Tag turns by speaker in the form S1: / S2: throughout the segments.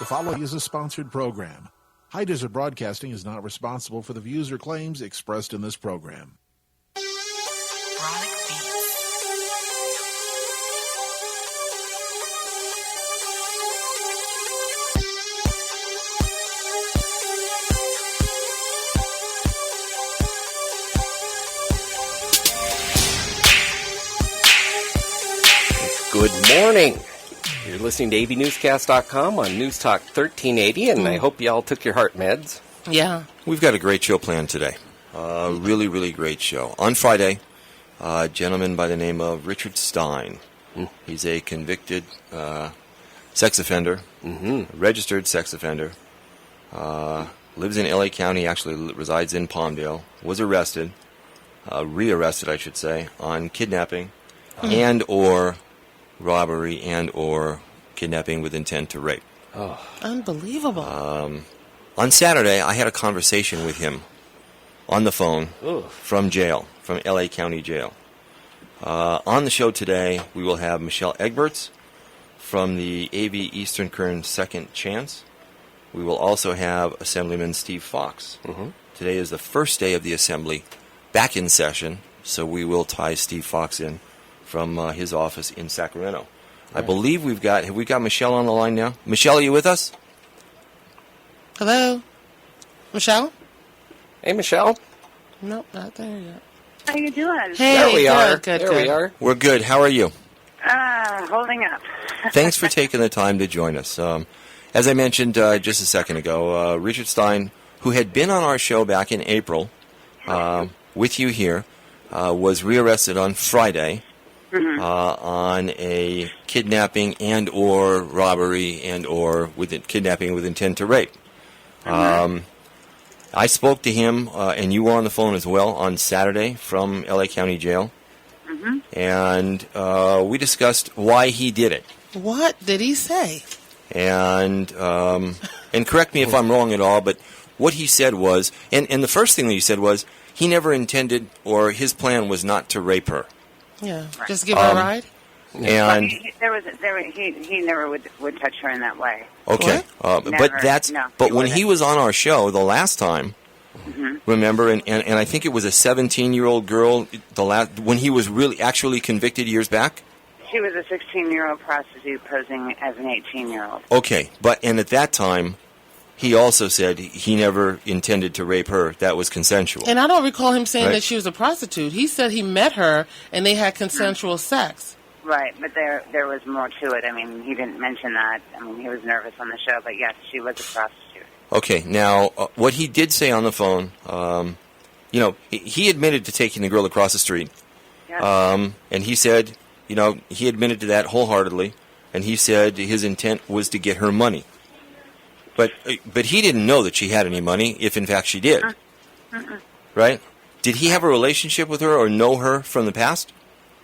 S1: The following is a sponsored program. High Desert Broadcasting is not responsible for the views or claims expressed in this program.
S2: Good morning. You're listening to AVNewsCast.com on News Talk 1380, and I hope you all took your heart meds.
S3: Yeah.
S4: We've got a great show planned today. Really, really great show. On Friday, a gentleman by the name of Richard Stein. He's a convicted sex offender, registered sex offender, lives in L.A. County, actually resides in Palmdale, was arrested, rearrested, I should say, on kidnapping and or robbery and or kidnapping with intent to rape.
S3: Oh. Unbelievable.
S4: On Saturday, I had a conversation with him on the phone from jail, from L.A. County Jail. On the show today, we will have Michelle Egberts from the AV Eastern Kern Second Chance. We will also have Assemblyman Steve Fox. Today is the first day of the Assembly back in session, so we will tie Steve Fox in from his office in Sacramento. I believe have we got Michelle on the line now? Michelle, are you with us?
S3: Hello? Michelle?
S2: Hey, Michelle.
S3: Nope, not there yet.
S5: How you doing?
S3: Hey,
S2: There we are.
S3: Good.
S2: There we are.
S4: We're good. How are you?
S5: Holding up.
S4: Thanks for taking the time to join us. As I mentioned just a second ago, Richard Stein, who had been on our show back in April with you here, was rearrested on Friday on a kidnapping and or robbery and or kidnapping with intent to rape. I spoke to him, and you were on the phone as well, on Saturday from L.A. County Jail. And we discussed why he did it.
S3: What did he say?
S4: And correct me if I'm wrong at all, but what he said was, and the first thing that he said was, he never intended, or his plan was not to rape her.
S3: Yeah, just give her a ride?
S4: And
S5: he never would touch her in that way.
S4: okay, but when he was on our show the last time, remember, and I think it was a 17-year-old girl. When he was actually convicted years back.
S5: She was a 16-year-old prostitute posing as an 18-year-old.
S4: Okay, and at that time, he also said he never intended to rape her. That was consensual.
S3: And I don't recall him saying that she was a prostitute. He said he met her and they had consensual sex.
S5: Right, but there was more to it. I mean, he didn't mention that. I mean, he was nervous on the show, but yes, she was a prostitute.
S4: Okay, now, what he did say on the phone, he admitted to taking the girl across the street.
S5: Yes.
S4: And he said, he admitted to that wholeheartedly, and he said his intent was to get her money. But he didn't know that she had any money, if in fact she did. Right? Did he have a relationship with her or know her from the past?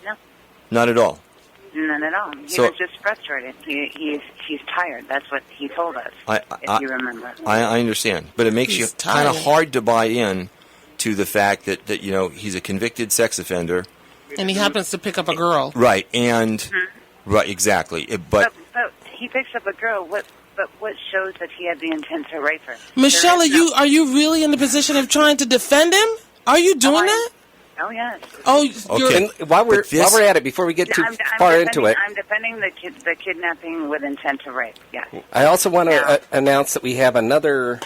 S5: No.
S4: Not at all?
S5: None at all. He was just frustrated. He's tired. That's what he told us, if you remember.
S4: I understand. But it makes you kind of hard to buy in to the fact that he's a convicted sex offender.
S3: And he happens to pick up a girl.
S4: Right, and... Right, exactly. But
S5: he picks up a girl. What shows that he had the intent to rape her?
S3: Michelle, are you really in the position of trying to defend him? Are you doing that?
S5: Oh, yes.
S3: Oh,
S2: okay. While we're at it, before we get too far into it,
S5: I'm defending the kidnapping with intent to rape. Yes.
S2: I also want to announce that we have another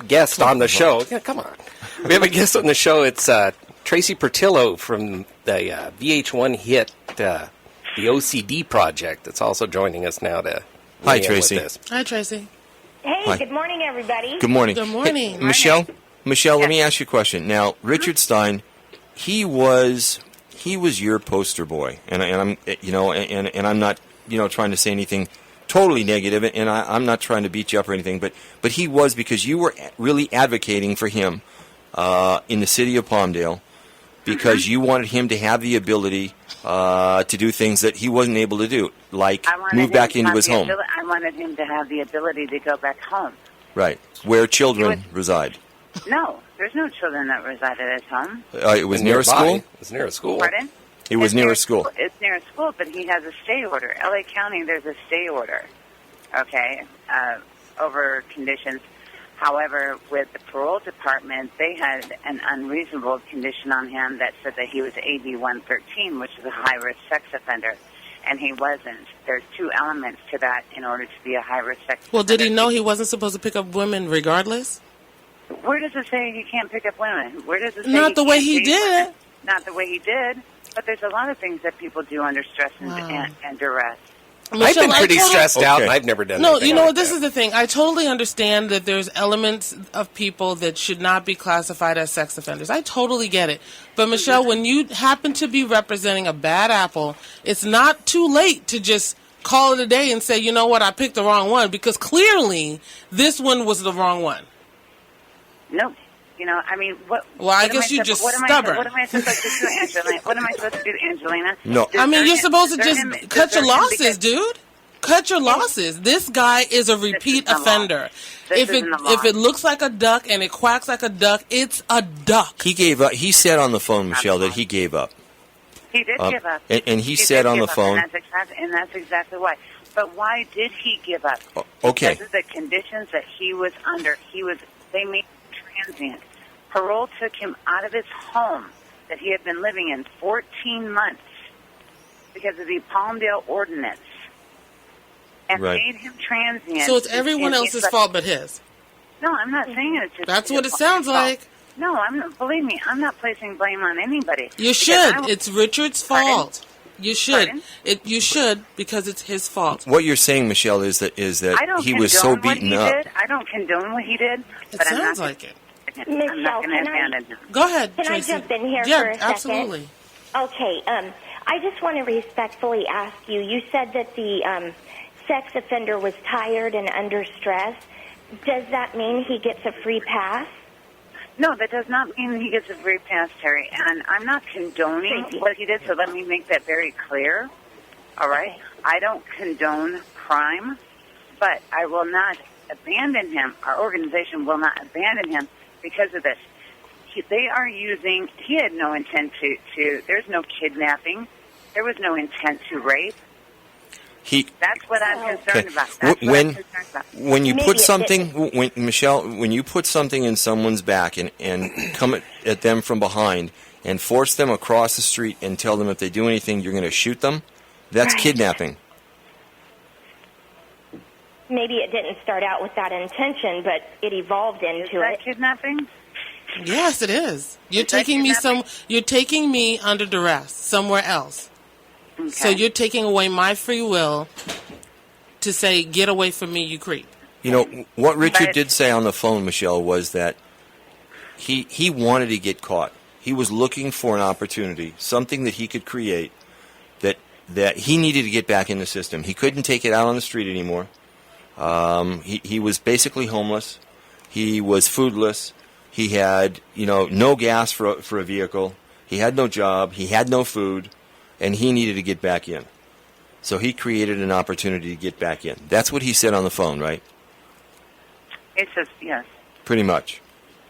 S2: guest on the show. Yeah, come on. We have a guest on the show. It's Traci Portillo from the VH1 hit the OCD Project. That's also joining us now to
S4: Hi, Tracy.
S3: Hi, Tracy.
S6: Hey,
S4: Hi.
S6: Good morning, everybody.
S4: Good morning.
S3: Good morning.
S4: Hey, Michelle, let me ask you a question. Now, Richard Stein, he was your poster boy, and I'm and I'm not trying to say anything totally negative, and I'm not trying to beat you up or anything, but he was, because you were really advocating for him in the city of Palmdale, because you wanted him to have the ability to do things that he wasn't able to do, like move back into his home.
S5: I wanted him to have the ability to go back home.
S4: Right, where children reside.
S5: No, there's no children that reside at his home.
S4: It was near a school?
S2: It was near a school.
S5: Pardon?
S4: It was near a school.
S5: It's near a school, but he has a stay order. L.A. County, there's a stay order. okay, over conditions. However, with the parole department, they had an unreasonable condition on him that said that he was AB 113, which is a high-risk sex offender, and he wasn't. There's two elements to that in order to be a high-risk sex offender.
S3: Well, did he know he wasn't supposed to pick up women regardless?
S5: Where does it say he can't pick up women? Where does it say
S3: Not the way he
S5: can't date
S3: did.
S5: women? Not the way he did. But there's a lot of things that people do under stress and duress.
S2: I've been pretty stressed out,
S4: Okay.
S2: and I've never done
S3: No,
S2: anything
S3: you know
S2: like
S3: what? This
S2: that.
S3: is the thing. I totally understand that there's elements of people that should not be classified as sex offenders. I totally get it. But, Michelle, when you happen to be representing a bad apple, it's not too late to just call it a day and say, you know what, I picked the wrong one, because clearly this one was the wrong one.
S5: Nope. You know, I mean, what?
S3: Well, I
S5: what
S3: guess
S5: am
S3: you're just
S5: what am
S3: stubborn.
S5: What am I supposed to do, Angelina? What am I supposed to do, Angelina?
S4: No.
S3: I mean, you're supposed to just cut your losses,
S5: because
S3: dude. Cut your losses. This guy is a repeat
S5: the law.
S3: offender.
S5: This isn't the law.
S3: If it looks like a duck and it quacks like a duck, it's a duck.
S4: He gave up. He said on the phone, Michelle, that he gave up.
S5: He did give up.
S4: And he said
S5: did
S4: on the
S5: give up,
S4: phone.
S5: and that's exactly why. But why did he give up?
S4: Okay.
S5: Because of the conditions that he was under. They made him transient. Parole took him out of his home that he had been living in 14 months because of the Palmdale Ordinance, and
S4: Right.
S5: made him transient.
S3: So it's everyone else's fault but his.
S5: No, I'm not saying it's just.
S3: That's what it
S5: his
S3: sounds
S5: fault.
S3: like.
S5: No, I'm not. Believe me, I'm not placing blame on anybody.
S3: You
S5: Because
S3: should.
S5: I-
S3: It's Richard's
S5: Pardon?
S3: fault. You should.
S5: Pardon?
S3: You should, because it's his fault.
S4: What you're saying, Michelle, is that
S5: I don't
S4: he was so
S5: condone what
S4: beaten
S5: he
S4: up.
S5: did. I don't condone what he did.
S3: It
S5: but I'm
S3: sounds
S5: not
S3: like it.
S5: I'm not
S6: Michelle,
S5: going to
S6: can I-
S5: abandon him.
S3: Go ahead,
S6: Can I
S3: Tracy.
S6: jump in here
S3: yeah,
S6: for a second?
S3: absolutely.
S6: Okay, I just want to respectfully ask you, you said that the sex offender was tired and under stress. Does that mean he gets a free pass?
S5: No, that does not mean he gets a free pass, Terry. And I'm not condoning what he did, so let me make that very clear. All right?
S6: Okay.
S5: I don't condone crime, but I will not abandon him. Our organization will not abandon him because of this. They are using, he had no intent to there's no kidnapping. There was no intent to rape. That's what I'm concerned about. That's what I'm concerned about.
S4: When you
S6: Maybe
S4: put
S6: it
S4: something, Michelle, when you put something in someone's back and come at them from behind and force them across the street and tell them if they do anything, you're going to shoot them, that's
S6: Right.
S4: kidnapping.
S6: Maybe it didn't start out with that intention, but it evolved
S5: Is
S6: into
S5: that
S6: it.
S5: kidnapping?
S3: Yes, it is. You're
S5: Is that
S3: taking me
S5: kidnapping?
S3: You're taking me under duress somewhere else.
S5: Okay.
S3: So you're taking away my free will to say, "Get away from me, you creep."
S4: You know, what Richard
S5: But-
S4: did say on the phone, Michelle, was that he wanted to get caught. He was looking for an opportunity, something that he could create that he needed to get back in the system. He couldn't take it out on the street anymore. He was basically homeless. He was foodless. He had, no gas for a vehicle. He had no job. He had no food, and he needed to get back in. So he created an opportunity to get back in. That's what he said on the phone, right?
S5: It's just, yes,
S4: Pretty much.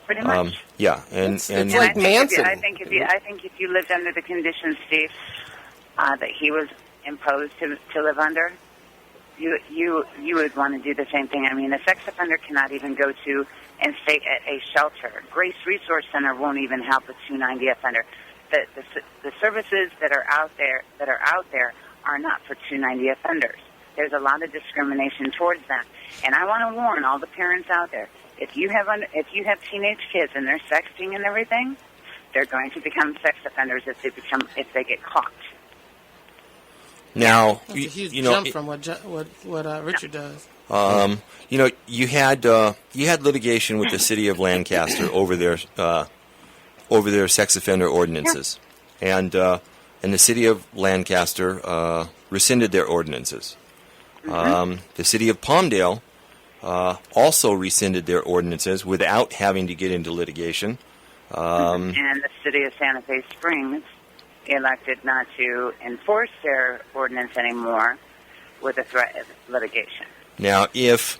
S5: pretty much.
S4: Yeah, and
S2: It's
S5: And
S2: like
S5: I think
S2: Manson.
S5: I think if you lived under the conditions, Steve, that he was imposed to live under, you would want to do the same thing. I mean, a sex offender cannot even go to and stay at a shelter. Grace Resource Center won't even help a 290 offender. The services that are out there are not for 290 offenders. There's a lot of discrimination towards them, and I want to warn all the parents out there: if you have teenage kids and they're sexting and everything, they're going to become sex offenders if they get caught.
S4: now,
S3: That's a huge
S4: you know,
S3: jump from what Richard does.
S4: you had litigation with the city of Lancaster over their sex offender ordinances, and the city of Lancaster rescinded their ordinances. The city of Palmdale also rescinded their ordinances without having to get into litigation.
S5: And the city of Santa Fe Springs elected not to enforce their ordinance anymore with a threat of litigation.
S4: Now, because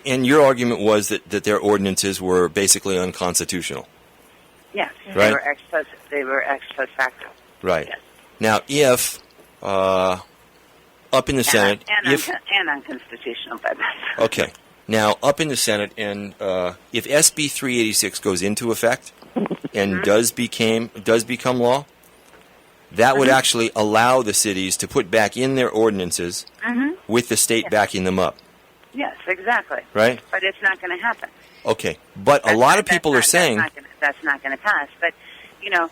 S4: and your argument was that their ordinances were basically unconstitutional.
S5: Yes,
S4: Right.
S5: They were ex post facto.
S4: Right.
S5: Yes.
S4: Now, if up in the Senate,
S5: and unconstitutional, by the way.
S4: okay. Now, up in the Senate, and if SB 386 goes into effect and does become law, that would actually allow the cities to put back in their ordinances with the state backing them up.
S5: Yes, exactly.
S4: Right?
S5: But it's not going to happen.
S4: Okay, but a lot of people are saying
S5: that's not going to pass. But you know,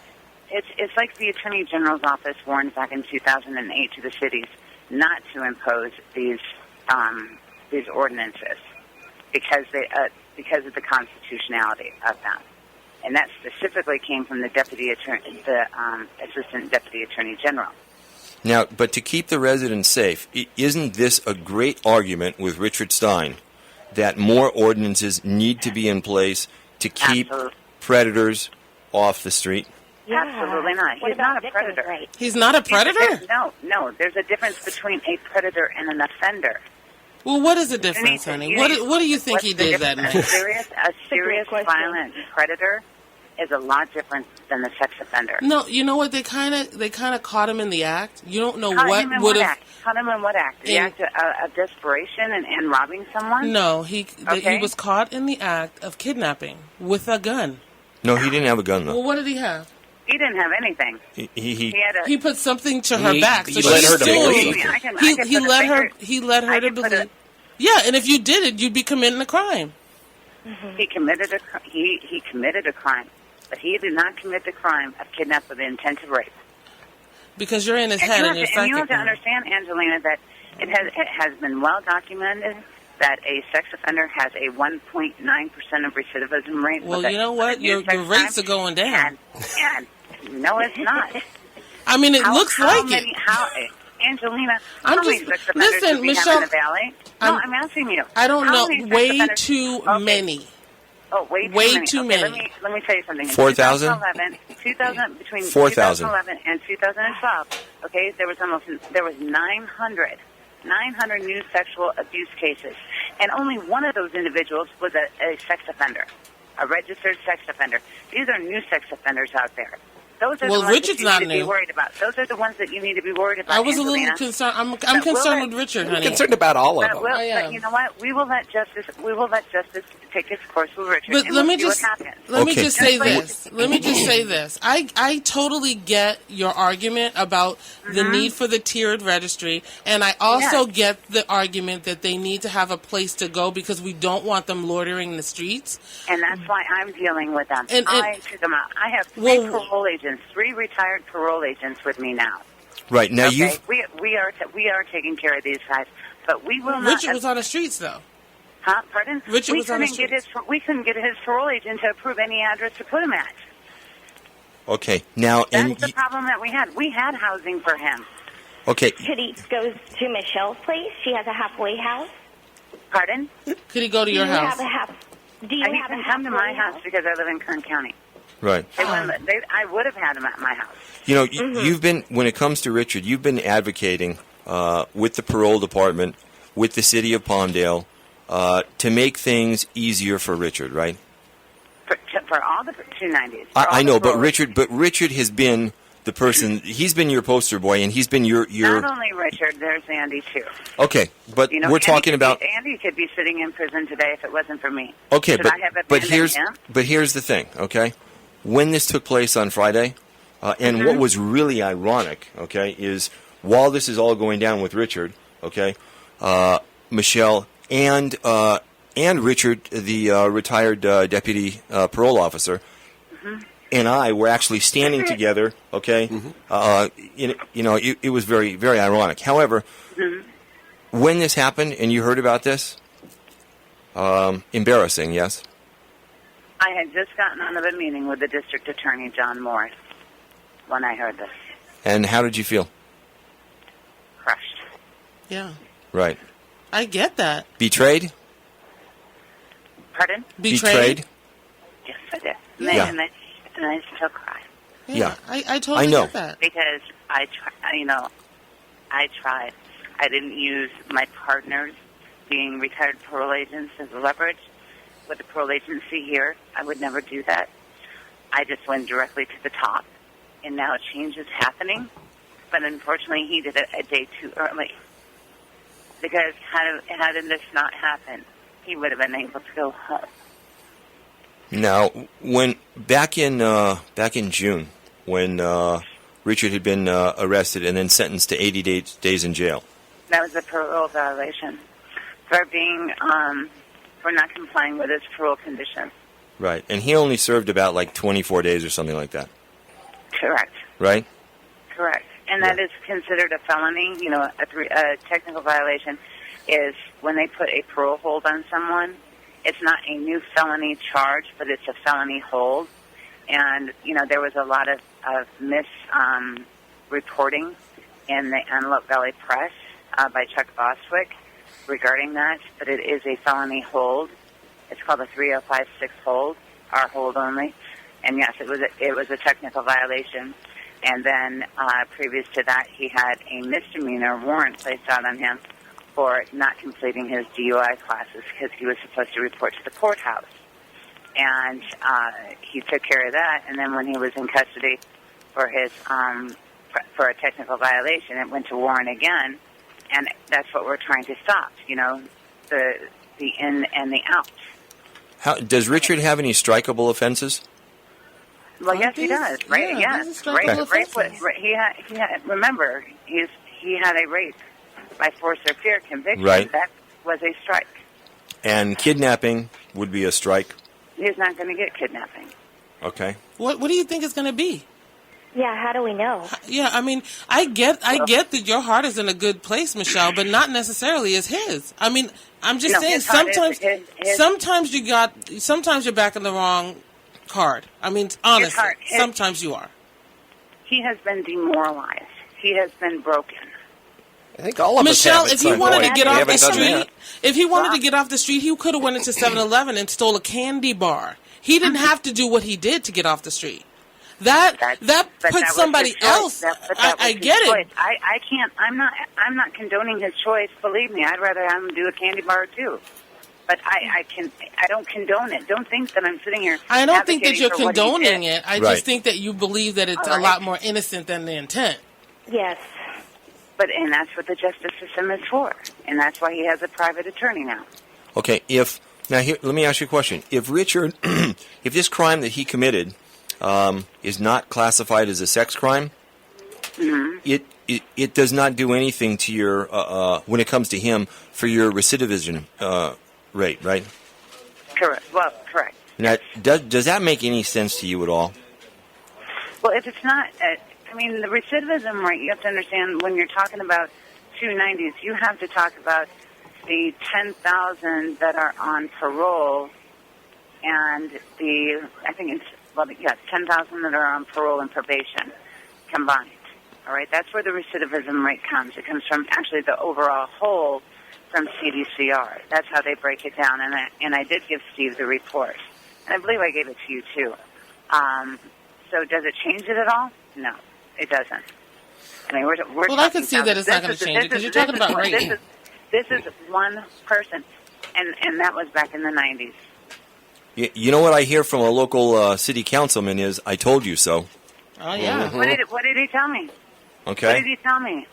S5: it's like the Attorney General's office warned back in 2008 to the cities not to impose these ordinances because of the constitutionality of them, and that specifically came from the Assistant Deputy Attorney General.
S4: now. But to keep the residents safe, isn't this a great argument with Richard Stein that more ordinances need to be in place to keep predators off the street?
S6: Yeah.
S5: Absolutely not. He's not a predator.
S6: Right.
S3: He's not a predator?
S5: No. There's a difference between a predator and an offender.
S3: Well, what is the difference, honey? What do you think he did that night?
S5: A serious violent predator is a lot different than the sex offender.
S3: No, you know what? They kind of caught him in the act. You don't know
S5: Caught
S3: what
S5: him in
S3: would
S5: what
S3: have.
S5: act? Caught him in what act? The act of desperation and robbing someone?
S3: No, he was caught in the act of kidnapping with a gun.
S4: No, he didn't have a gun, though.
S3: Well, what did he have?
S5: He didn't have anything.
S3: He put something to her back. So
S2: he let her to believe.
S3: He let her to believe. Yeah, and if you did it, you'd be committing a crime.
S5: Mm-hmm. He committed a crime, but he did not commit the crime of kidnapping with the intent of rape.
S3: Because you're in his head and you're psychic.
S5: And you have to understand, Angelina, that it has been well documented that a sex offender has a 1.9% of recidivism rate.
S3: Well, you know what? Your rates are going down.
S5: And no, it's not.
S3: I mean, it looks like it.
S5: Angelina,
S3: I'm
S5: how
S3: just
S5: many sex offenders
S3: listen,
S5: do we
S3: Michelle.
S5: have in the valley? No, I'm asking you.
S3: I don't
S5: How
S3: know.
S5: many sex
S3: Way
S5: offenders-
S3: too
S5: Okay.
S3: many.
S5: Oh, way too
S3: Okay,
S5: many. Let me tell you something. In
S4: 4,000?
S5: 2011, between
S4: 4,000.
S5: 2011 and 2012, okay, there was 900 new sexual abuse cases, and only one of those individuals was a sex offender, a registered sex offender. These are new sex offenders out there. Those are the ones
S3: Richard's
S5: that you
S3: not
S5: need to be
S3: new.
S5: worried about. Those are the ones that you need to be worried about.
S3: I was
S5: Angelina.
S3: a little concerned. I'm concerned with Richard, honey.
S2: I'm concerned about all of them.
S5: But you know what? We will let justice take its course with Richard.
S3: But
S5: and
S3: let
S5: we'll
S3: me
S5: see
S3: just
S5: what happens.
S3: let me
S4: Okay.
S3: just say this. Let me just say this. I totally get your argument about the need for the tiered registry, and I also get the argument that they need to have a place to go because we don't want them loitering the streets.
S5: And that's why I'm dealing with them.
S3: And-
S5: I took them out. I have three parole agents, 3 retired parole agents with me now.
S4: Right, now
S5: Okay, we are taking care of these guys, but we will not.
S3: Richard was on the streets, though.
S5: Huh? Pardon?
S3: Richard was on the
S5: We couldn't get his parole agent to approve any address to put him at.
S4: Okay, now...
S5: That's the problem that we had. We had housing for him.
S4: Okay,
S6: Could he go to Michelle's place? She has a halfway house.
S5: Pardon?
S3: Could he go to your house?
S6: Do you
S5: He
S6: have a
S5: can come to my
S6: halfway
S5: house because I live in Kern County.
S4: right.
S5: I would have had him at my house.
S4: You know, you've been, when it comes to Richard, you've been advocating with the parole department, with the city of Palmdale, to make things easier for Richard, right?
S5: For all the 290s.
S4: I know, but Richard has been the person. He's been your poster boy, and he's been your.
S5: Not only Richard, there's Andy too.
S4: Okay, but
S5: You know,
S4: we're talking about.
S5: Andy could be sitting in prison today if it wasn't for me.
S4: Okay,
S5: Should I have
S4: but
S5: abandoned him?
S4: here's the thing. Okay, when this took place on Friday, and what was really ironic, okay, is while this is all going down with Richard, okay, Michelle and Richard, the retired deputy parole officer, and I were actually standing together. Okay, it was very, very ironic. However, when this happened and you heard about this, embarrassing, yes.
S5: I had just gotten out of a meeting with the district attorney, John Morris, when I heard this.
S4: And how did you feel?
S5: Crushed.
S3: Yeah,
S4: Right.
S3: I get that.
S4: Betrayed?
S5: Pardon?
S3: Betrayed?
S5: Yes, I did.
S4: Yeah.
S5: And I still cry.
S4: Yeah.
S3: I totally
S4: I know.
S3: get that.
S5: Because I tried. I didn't use my partners being retired parole agents as leverage with the parole agency here. I would never do that. I just went directly to the top, and now change is happening. But unfortunately, he did it a day too early. Because had this not happened, he would have been able to go home.
S4: Now, when back in June, when Richard had been arrested and then sentenced to 80 days in jail.
S5: That was a parole violation for being for not complying with his parole conditions.
S4: Right, and he only served about like 24 days or something like that.
S5: Correct.
S4: Right?
S5: Correct. And that is considered a felony. You know, a technical violation is when they put a parole hold on someone. It's not a new felony charge, but it's a felony hold. And, you know, there was a lot of reporting in the Antelope Valley Press by Chuck Bostwick regarding that, but it is a felony hold. It's called a 3056 hold, our hold only. And yes, it was a technical violation. And then previous to that, he had a misdemeanor warrant placed out on him for not completing his DUI classes because he was supposed to report to the courthouse. And he took care of that. And then when he was in custody for his for a technical violation, it went to warrant again. And that's what we're trying to stop. You know, the in and the out.
S4: Does Richard have any strikeable offenses?
S5: Well, yes, he does. Right?
S3: Yeah,
S5: Yes. Rape. He had. Remember, he had a rape by force or fear conviction.
S4: Right.
S5: That was a strike.
S4: And kidnapping would be a strike.
S5: He's not going to get kidnapping.
S4: Okay.
S3: What do you think it's going to be?
S6: Yeah, how do we know?
S3: Yeah, I mean, I get that your heart is in a good place, Michelle, but not necessarily is his. I mean, I'm just saying sometimes you're backing the wrong card. I mean, honestly, sometimes you are.
S5: He has been demoralized. He has been broken.
S2: I think all of us have.
S3: Michelle, if he wanted to get off the street, he could have went into 7-Eleven and stole a candy bar. He didn't have to do what he did to get off the street. That puts somebody else. I get it.
S5: I can't. I'm not condoning his choice. Believe me, I'd rather have him do a candy bar too. But I don't condone it. Don't think that I'm sitting here.
S3: I don't think that you're condoning it. I just think that you believe that it's a lot more innocent than the intent.
S6: Yes.
S5: And that's what the justice system is for, and that's why he has a private attorney now.
S4: Okay. Let me ask you a question. If Richard, if this crime that he committed is not classified as a sex crime, mm-hmm. it does not do anything to your when it comes to him for your recidivism rate, right?
S5: Correct. Well, correct.
S4: Now, does that make any sense to you at all?
S5: Well, if it's not, I mean, the recidivism rate, you have to understand when you're talking about 290s, you have to talk about the 10,000 that are on parole and the, I think it's, 10,000 that are on parole and probation combined. All right, that's where the recidivism rate comes. It comes from actually the overall whole from CDCR. That's how they break it down, and I did give Steve the report, and I believe I gave it to you too. So does it change it at all? No, it doesn't. I mean, we're
S3: well, I can see that it's not going to change it because you're talking about rating.
S5: This is one person, and that was back in the 90s.
S4: You know what I hear from a local city councilman is, "I told you so."
S3: Oh yeah.
S5: Mm-hmm. What did he tell me?
S4: Okay.
S5: What did he tell me?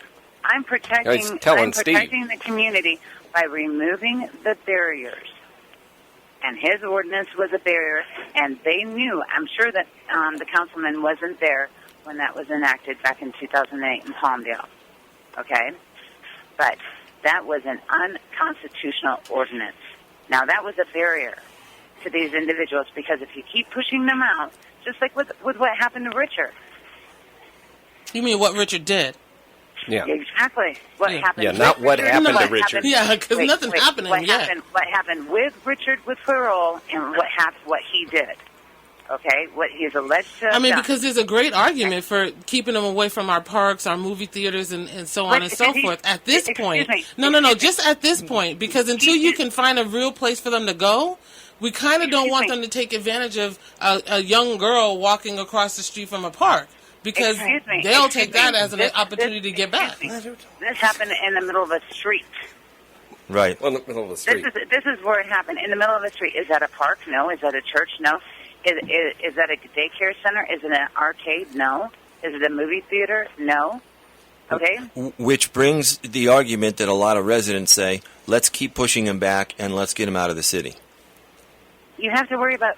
S5: I'm protecting the community by removing the barriers. And his ordinance was a barrier, and they knew. I'm sure that the councilman wasn't there when that was enacted back in 2008 in Palmdale. Okay? But that was an unconstitutional ordinance. Now, that was a barrier to these individuals because if you keep pushing them out, just like with what happened to Richard.
S3: You mean what Richard did?
S5: Yeah. Exactly. What happened?
S2: Yeah, not what happened to Richard.
S3: Yeah, because nothing happened to him yet.
S5: What happened with Richard with parole and what he did. Okay? What he's alleged to have done.
S3: Because there's a great argument for keeping them away from our parks, our movie theaters, and so on and so forth. At this point. No, just at this point. Because until you can find a real place for them to go, we kind of don't want them to take advantage of a young girl walking across the street from a park. Because they'll take that as an opportunity to get back.
S5: This happened in the middle of a street.
S4: Right.
S2: Well, in the middle of the street.
S5: This is where it happened. In the middle of a street. Is that a park? No. Is that a church? No. Is that a daycare center? Is it an arcade? No. Is it a movie theater? No. Okay?
S4: Which brings the argument that a lot of residents say, let's keep pushing him back and let's get him out of the city.
S5: You have to worry about,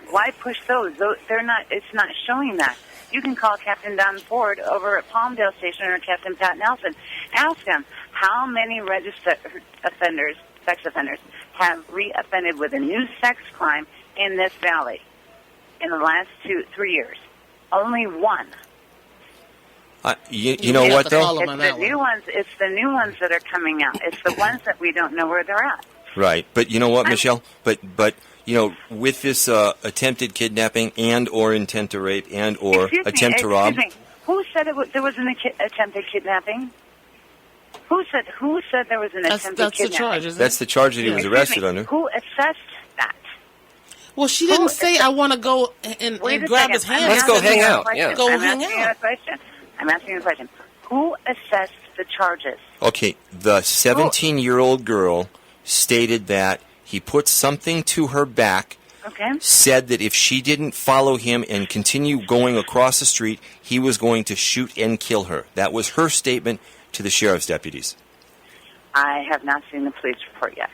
S5: why push those? They're not, it's not showing that. You can call Captain Don Ford over at Palmdale Station or Captain Pat Nelson. Ask them how many registered offenders, sex offenders, have reoffended with a new sex crime in this valley in the last 3 years. Only one.
S4: You know what, though?
S5: It's the new ones that are coming out. It's the ones that we don't know where they're at.
S4: Right. But you know what, Michelle? But you know, with this attempted kidnapping and or intent to rape and or attempt to rob.
S5: Who said there was an attempted kidnapping? Who said there was an attempted
S3: that's
S5: kidnapping?
S3: The charge, isn't
S4: That's the charge that he was arrested under.
S5: Who assessed that?
S3: Well, she didn't say, I want to go and grab his hand.
S2: Let's go hang out. Yeah.
S3: Go hang out.
S5: I'm asking you a question. Who assessed the charges?
S4: Okay, the 17-year-old girl stated that he put something to her back, said that if she didn't follow him and continue going across the street, he was going to shoot and kill her. That was her statement to the sheriff's deputies.
S5: I have not seen the police report yet.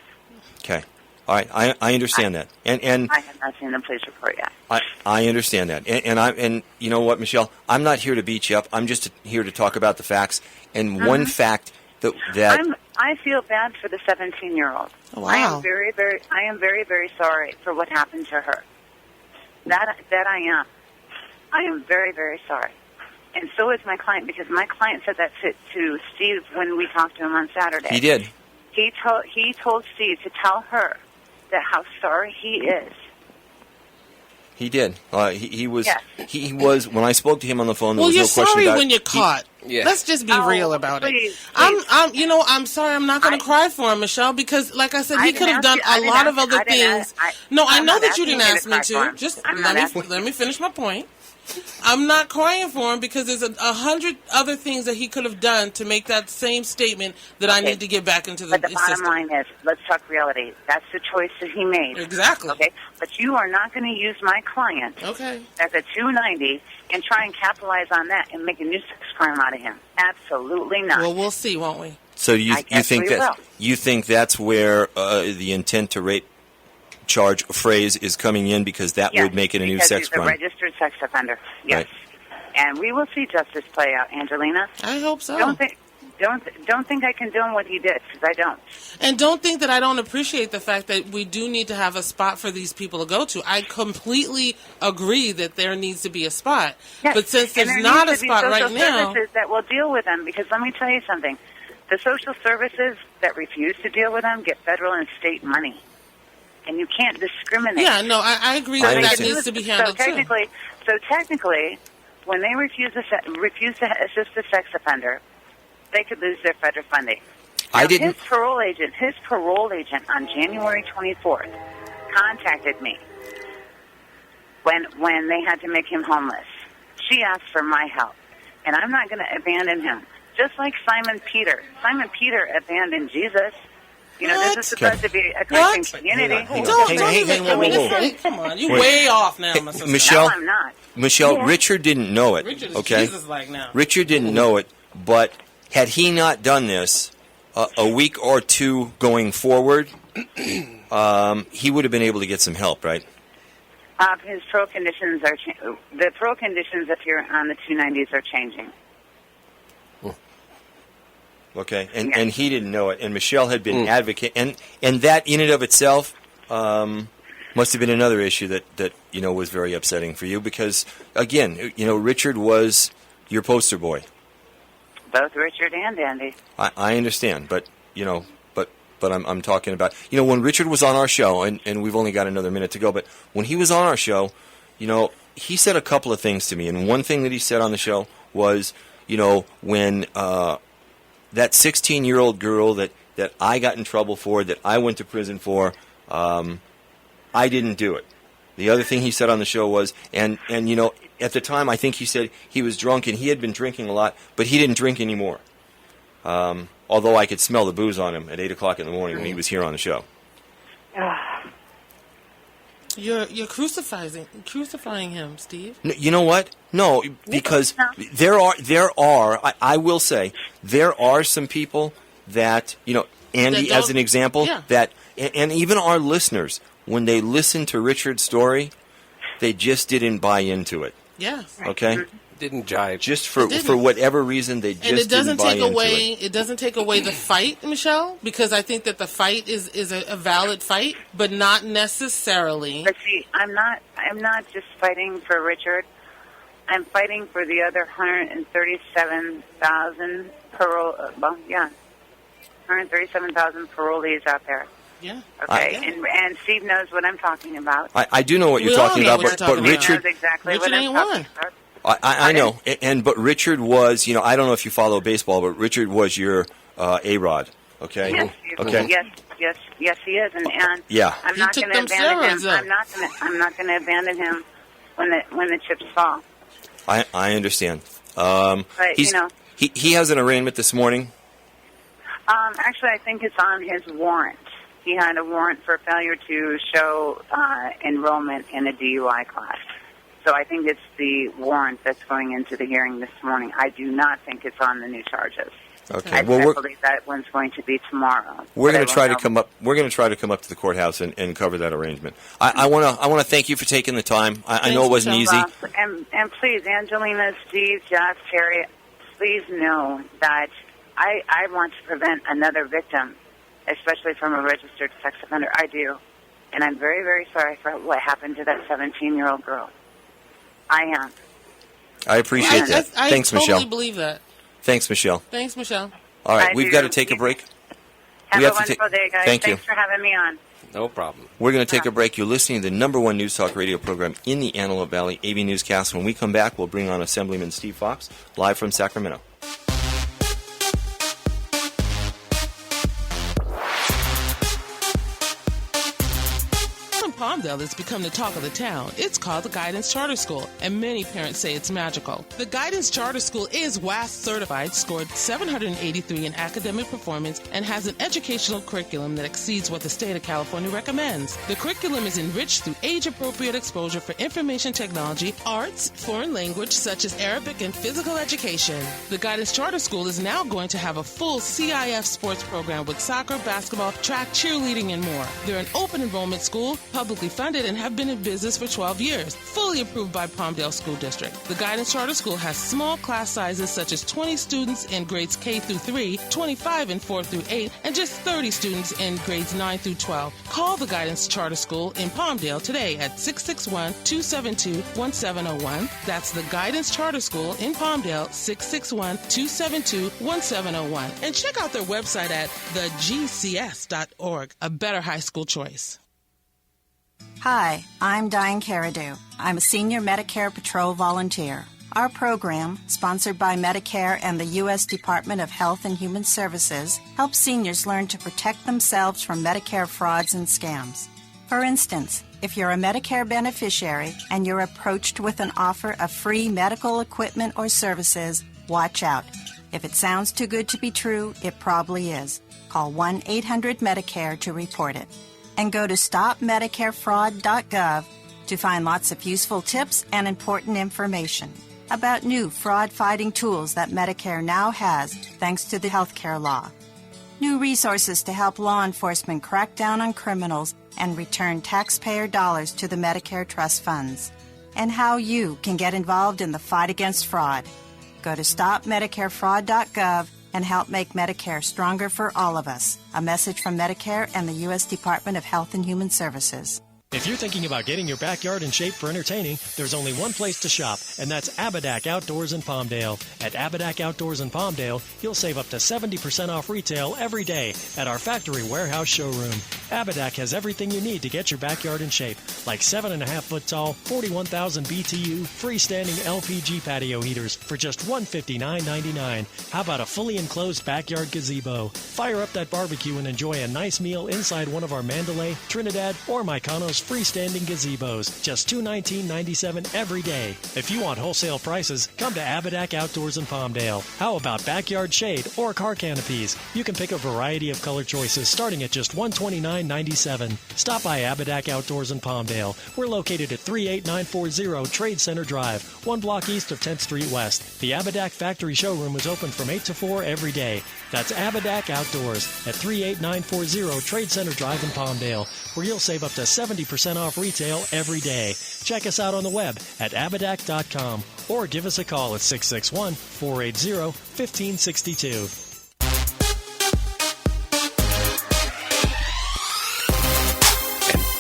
S4: Okay. All right, I understand that, and
S5: I have not seen the police report yet.
S4: I understand that, and you know what, Michelle, I'm not here to beat you up. I'm just here to talk about the facts. And one fact that
S5: I feel bad for the 17-year-old.
S3: Wow.
S5: I am very, very sorry for what happened to her. That I am. I am very, very sorry, and so is my client, because my client said that to Steve when we talked to him on Saturday.
S4: he did.
S5: He told Steve to tell her that how sorry he is.
S4: He did. He was.
S5: Yes.
S4: He was. When I spoke to him on the phone, there
S3: Well,
S4: was
S3: you're
S4: no question
S3: sorry
S4: about
S3: when you're caught.
S2: Yeah.
S3: Let's just be real about
S5: please,
S3: it.
S5: please.
S3: I'm sorry. I'm not going to cry for him, Michelle, because, like I said, he could have done a lot of other things. I know that you didn't ask me to. Just let me finish my point. I'm not crying for him because there's 100 other things that he could have done to make that same statement that I need to get back into the system.
S5: But the bottom line is, let's talk reality. That's the choice that he made.
S3: Exactly.
S5: Okay? But you are not going to use my client as a 290 and try and capitalize on that and make a new sex crime out of him. Absolutely not.
S3: Well, we'll see, won't we?
S4: So you think that's where the intent to rape charge phrase is coming in, because that would make it a new sex crime?
S5: He's a registered sex offender. Yes.
S4: Right.
S5: And we will see justice play out, Angelina.
S3: I hope so.
S5: Don't think I condone what he did, because I don't.
S3: And don't think that I don't appreciate the fact that we do need to have a spot for these people to go to. I completely agree that there needs to be a spot.
S5: Yes.
S3: But since there's not a spot right now,
S5: services that will deal with them, because let me tell you something. The social services that refuse to deal with them get federal and state money. And you can't discriminate.
S3: Yeah, no, I agree that needs to be handled
S5: So technically, when they refuse to assist a sex offender, they could lose their federal funding. Now, his parole agent on January 24th contacted me when they had to make him homeless. She asked for my help, and I'm not going to abandon him. Just like Simon Peter. Simon Peter abandoned Jesus. You know, this is supposed to be a Christian community.
S3: Come on, you're way off now, my sister.
S4: Michelle,
S5: No, I'm not.
S4: Michelle, Richard didn't know it.
S3: Richard is
S4: okay,
S3: Jesus-like now.
S4: Richard didn't know it, but had he not done this a week or two going forward, he would have been able to get some help, right?
S5: His parole conditions the parole conditions if you're on the 290s are changing.
S4: Okay, and he didn't know it, and Michelle had been advocating, and that in and of itself must have been another issue that was very upsetting for you, because again, Richard was your poster boy.
S5: Both Richard and Andy.
S4: I understand, but I'm talking about when Richard was on our show, and we've only got another minute to go, but when he was on our show, he said a couple of things to me, and one thing that he said on the show was, when that 16-year-old girl that I got in trouble for, that I went to prison for, I didn't do it. The other thing he said on the show was, and at the time I think he said he was drunk and he had been drinking a lot, but he didn't drink anymore. Although I could smell the booze on him at 8 o'clock in the morning when he was here on the show.
S3: You're crucifying him, Steve.
S4: No, you know what? No, because there are. I will say there are some people that Andy, as an example, that and even our listeners, when they listen to Richard's story, they just didn't buy into it.
S3: Yes.
S4: Okay.
S2: Didn't jive.
S4: Just for whatever reason, they just didn't buy into it.
S3: It doesn't take away the fight, Michelle, because I think that the fight is a valid fight, but not necessarily.
S5: But see, I'm not just fighting for Richard. I'm fighting for the other 137,000 parolees out there.
S3: Yeah.
S5: Okay. And Steve knows what I'm talking about.
S4: I do know what you're talking about, but Richard
S5: knows exactly what I'm talking about.
S4: I know, but Richard was, I don't know if you follow baseball, but Richard was your A-Rod, okay?
S5: Yes,
S4: okay.
S5: Yes, he is, and
S4: yeah.
S5: I'm not going to abandon him. I'm not going to abandon him when the chips fall.
S4: I understand.
S5: But
S4: he has an arraignment this morning.
S5: Actually, I think it's on his warrant. He had a warrant for failure to show enrollment in a DUI class. So I think it's the warrant that's going into the hearing this morning. I do not think it's on the new charges.
S4: Okay.
S5: I believe that one's going to be tomorrow.
S4: We're going to try to come up. We're going to try to come up to the courthouse and cover that arrangement. I want to thank you for taking the time. I know it wasn't easy.
S5: And please, Angelina, Steve, Jeff, Terry, please know that I want to prevent another victim, especially from a registered sex offender. I do, and I'm very, very sorry for what happened to that 17-year-old girl. I am.
S4: I appreciate that. Thanks, Michelle.
S3: I totally believe that.
S4: Thanks, Michelle.
S3: Thanks, Michelle.
S4: All right, we've got to take a break.
S5: Have a wonderful day, guys.
S4: Thanks
S5: for having me on.
S2: No problem.
S4: We're going to take a break. You're listening to the #1 news talk radio program in the Antelope Valley, AVNewsCast. When we come back, we'll bring on Assemblyman Steve Fox, live from Sacramento.
S3: Palmdale has become the talk of the town. It's called the Guidance Charter School, and many parents say it's magical. The Guidance Charter School is WASC certified, scored 783 in academic performance, and has an educational curriculum that exceeds what the state of California recommends. The curriculum is enriched through age-appropriate exposure for information technology, arts, foreign language such as Arabic, and physical education. The Guidance Charter School is now going to have a full CIF sports program with soccer, basketball, track, cheerleading, and more. They're an open enrollment school, publicly funded, and have been in business for 12 years, fully approved by Palmdale School District. The Guidance Charter School has small class sizes such as 20 students in grades K through 3, 25 in 4 through 8, and just 30 students in grades 9 through 12. Call the Guidance Charter School in Palmdale today at 661-272-1701. That's the Guidance Charter School in Palmdale, 661-272-1701. And check out their website at thegcs.org. A better high school choice.
S7: Hi, I'm Diane Caradu. I'm a senior Medicare Patrol volunteer. Our program, sponsored by Medicare and the U.S. Department of Health and Human Services, helps seniors learn to protect themselves from Medicare frauds and scams. For instance, if you're a Medicare beneficiary and you're approached with an offer of free medical equipment or services, watch out. If it sounds too good to be true, it probably is. Call 1-800-MEDICARE to report it. And go to stopmedicarefraud.gov to find lots of useful tips and important information about new fraud-fighting tools that Medicare now has thanks to the healthcare law. New resources to help law enforcement crack down on criminals and return taxpayer dollars to the Medicare trust funds. And how you can get involved in the fight against fraud. Go to stopmedicarefraud.gov and help make Medicare stronger for all of us. A message from Medicare and the U.S. Department of Health and Human Services.
S8: If you're thinking about getting your backyard in shape for entertaining, there's only one place to shop, and that's Abadak Outdoors in Palmdale. At Abadak Outdoors in Palmdale, you'll save up to 70% off retail every day at our factory warehouse showroom. Abadak has everything you need to get your backyard in shape, like 7.5-foot tall, 41,000 BTU, freestanding LPG patio heaters for just $159.99. How about a fully enclosed backyard gazebo? Fire up that barbecue and enjoy a nice meal inside one of our Mandalay, Trinidad, or Mykonos freestanding gazebos, just $219.97 every day. If you want wholesale prices, come to Abadak Outdoors in Palmdale. How about backyard shade or car canopies? You can pick a variety of color choices starting at just $129.97. Stop by Abadak Outdoors in Palmdale. We're located at 38940 Trade Center Drive, 1 block east of 10th Street West. The Abadak Factory Showroom is open from 8 to 4 every day. That's Abadak Outdoors at 38940 Trade Center Drive in Palmdale, where you'll save up to 70% off retail every day. Check us out on the web at abadak.com or give us a call at 661-480-1562.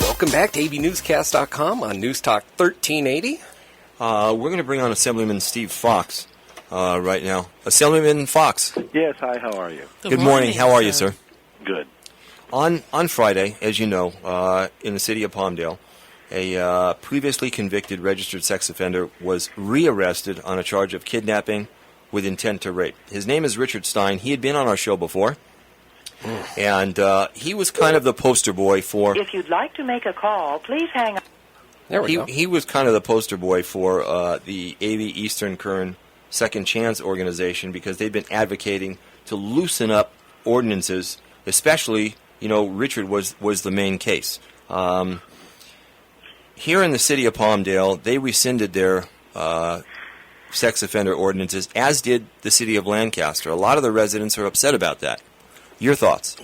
S2: Welcome back to AVNewsCast.com on News Talk 1380.
S4: We're going to bring on Assemblyman Steve Fox right now. Assemblyman Fox.
S9: Yes, hi, how are you?
S4: Good morning. How are you, sir?
S9: Good.
S4: On Friday, as you know, in the city of Palmdale, a previously convicted registered sex offender was rearrested on a charge of kidnapping with intent to rape. His name is Richard Stein. He had been on our show before. And he was kind of the poster boy for...
S10: If you'd like to make a call, please hang up.
S2: There we go.
S4: He was kind of the poster boy for the AV Eastern Kern Second Chance organization because they've been advocating to loosen up ordinances, especially, Richard was the main case. Here in the city of Palmdale, they rescinded their sex offender ordinances, as did the city of Lancaster. A lot of the residents are upset about that. Your thoughts?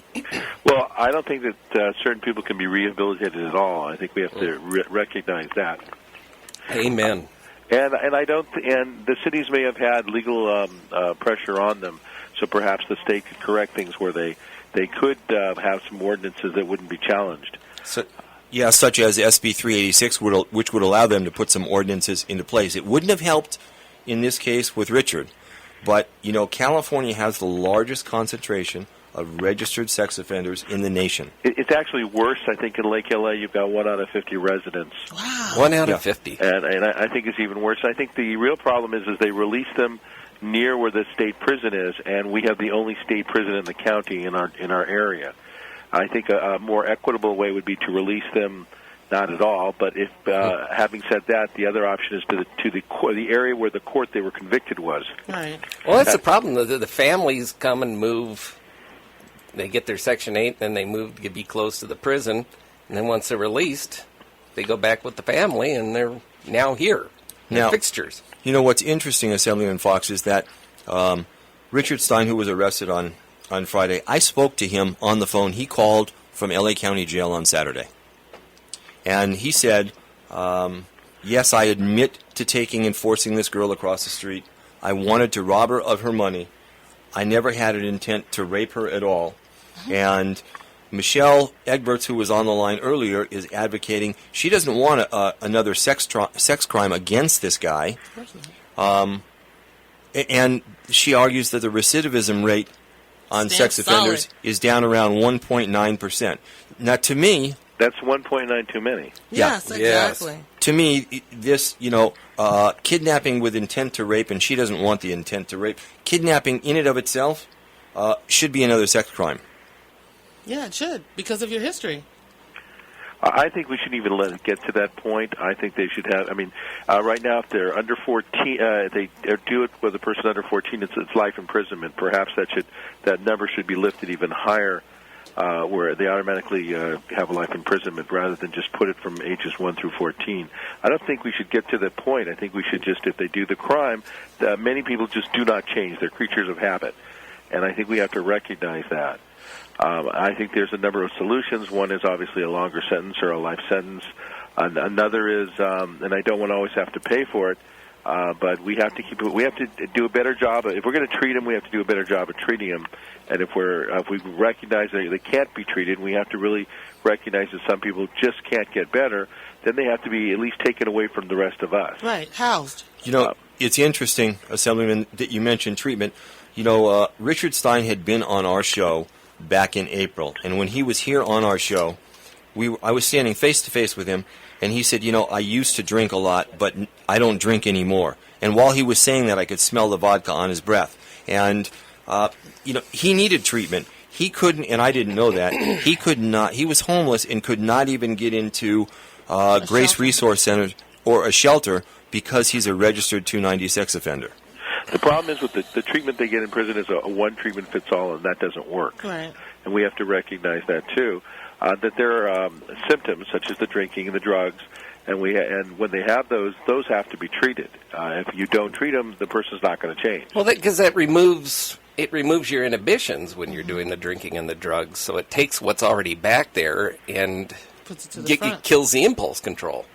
S9: Well, I don't think that certain people can be rehabilitated at all. I think we have to recognize that.
S2: Amen.
S9: And I don't. And the cities may have had legal pressure on them, so perhaps the state could correct things where they could have some ordinances that wouldn't be challenged.
S4: So, yeah, such as SB 386, which would allow them to put some ordinances into place. It wouldn't have helped in this case with Richard, but California has the largest concentration of registered sex offenders in the nation.
S9: It's actually worse, I think, in Lake LA. You've got 1 out of 50 residents.
S3: Wow.
S2: 1 out of 50.
S9: And I think it's even worse. I think the real problem is they release them near where the state prison is, and we have the only state prison in the county in our area. I think a more equitable way would be to release them not at all, but if having said that, the other option is to the area where the court they were convicted was.
S3: Right.
S2: Well, that's the problem. The families come and move. They get their Section 8, then they move to be close to the prison, and then once they're released, they go back with the family, and they're now here. They're fixtures.
S4: What's interesting, Assemblyman Fox, is that Richard Stein, who was arrested on Friday, I spoke to him on the phone. He called from LA County Jail on Saturday. And he said, yes, I admit to taking and forcing this girl across the street. I wanted to rob her of her money. I never had an intent to rape her at all. And Michelle Egberts, who was on the line earlier, is advocating she doesn't want another sex crime against this guy. And she argues that the recidivism rate on sex offenders is down around 1.9%. Now, to me...
S9: That's 1.9 too many.
S3: Yes, exactly.
S4: Yes. To me, this, kidnapping with intent to rape, and she doesn't want the intent to rape, kidnapping in and of itself should be another sex crime.
S3: Yeah, it should, because of your history.
S9: I think we shouldn't even let it get to that point. I think they should have, right now if they're under 14, they do it with a person under 14, it's life imprisonment. Perhaps that number should be lifted even higher, where they automatically have a life imprisonment rather than just put it from ages 1 through 14. I don't think we should get to that point. I think we should just, if they do the crime, many people just do not change. They're creatures of habit. And I think we have to recognize that. I think there's a number of solutions. One is obviously a longer sentence or a life sentence. Another is, and I don't want to always have to pay for it, but we have to we have to do a better job. If we're going to treat them, we have to do a better job of treating them. And if we recognize that they can't be treated, we have to really recognize that some people just can't get better. Then they have to be at least taken away from the rest of us.
S3: Right, housed.
S4: It's interesting, Assemblyman, that you mentioned treatment. Richard Stein had been on our show back in April, and when he was here on our show, I was standing face to face with him, and he said, I used to drink a lot, but I don't drink anymore. And while he was saying that, I could smell the vodka on his breath. And, he needed treatment. he couldn't, and I didn't know that, he could not, he was homeless and could not even get into Grace
S3: shelter.
S4: Resource Center or a shelter because he's a registered 290 sex offender.
S9: The problem is with the treatment they get in prison is a one treatment fits all, and that doesn't work.
S3: Right.
S9: And we have to recognize that too. That there are symptoms such as the drinking and the drugs, and when they have those have to be treated. If you don't treat them, the person's not going to change.
S2: Well, because that removes your inhibitions when you're doing the drinking and the drugs. So it takes what's already back there and
S3: Puts it to the front.
S2: it kills the impulse control.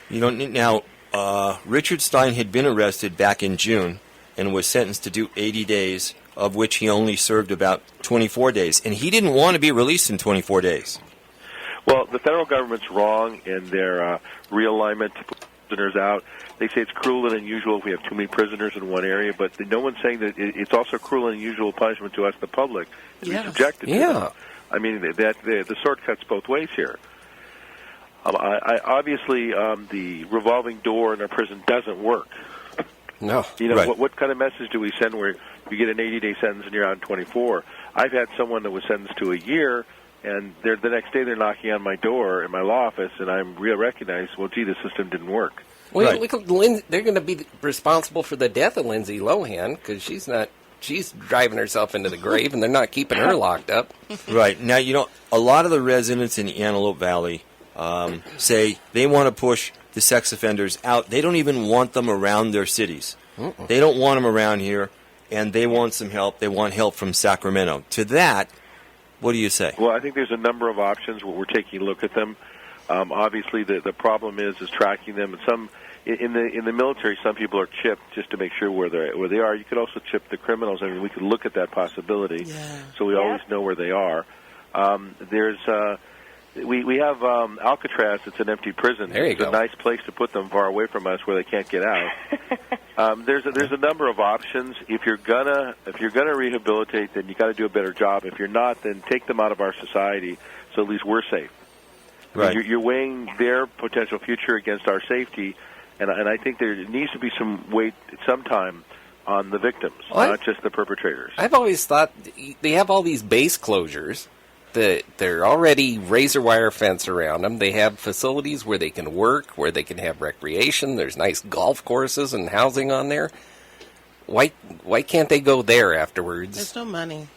S4: You know, now, Richard Stein had been arrested back in June and was sentenced to do 80 days, of which he only served about 24 days. And he didn't want to be released in 24 days.
S9: Well, the federal government's wrong in their realignment to put prisoners out. They say it's cruel and unusual if we have too many prisoners in one area, but no one's saying that it's also cruel and unusual punishment to us, the public, to be subjected to them. I mean, the sword cuts both ways here. Obviously, the revolving door in our prison doesn't work.
S2: No.
S9: You know,
S4: Right.
S9: what kind of message do we send where you get an 80-day sentence and you're out in 24? I've had someone that was sentenced to a year, and the next day they're knocking on my door in my law office, and I'm recognized, well, gee, the system didn't work.
S2: Well, they're going to be responsible for the death of Lindsay Lohan because she's driving herself into the grave, and they're not keeping her locked up.
S4: Right. Now, you know, a lot of the residents in the Antelope Valley say they want to push the sex offenders out. They don't even want them around their cities. They don't want them around here, and they want some help. They want help from Sacramento. To that, what do you say?
S9: Well, I think there's a number of options. We're taking a look at them. Obviously, the problem is tracking them. And some in the military, some people are chipped just to make sure where they are. You could also chip the criminals. I mean, we could look at that possibility, so we always know where they are. We have Alcatraz. It's an empty prison.
S2: There you
S9: It's
S2: go.
S9: a nice place to put them far away from us where they can't get out. There's a number of options. If you're gonna rehabilitate, then you got to do a better job. If you're not, then take them out of our society so at least we're safe.
S4: Right.
S9: You're weighing their potential future against our safety, and I think there needs to be some weight sometime on the victims, not just the perpetrators.
S2: I've always thought they have all these base closures. They're already razor wire fence around them. They have facilities where they can work, where they can have recreation. There's nice golf courses and housing on there. Why can't they go there afterwards?
S3: There's no money.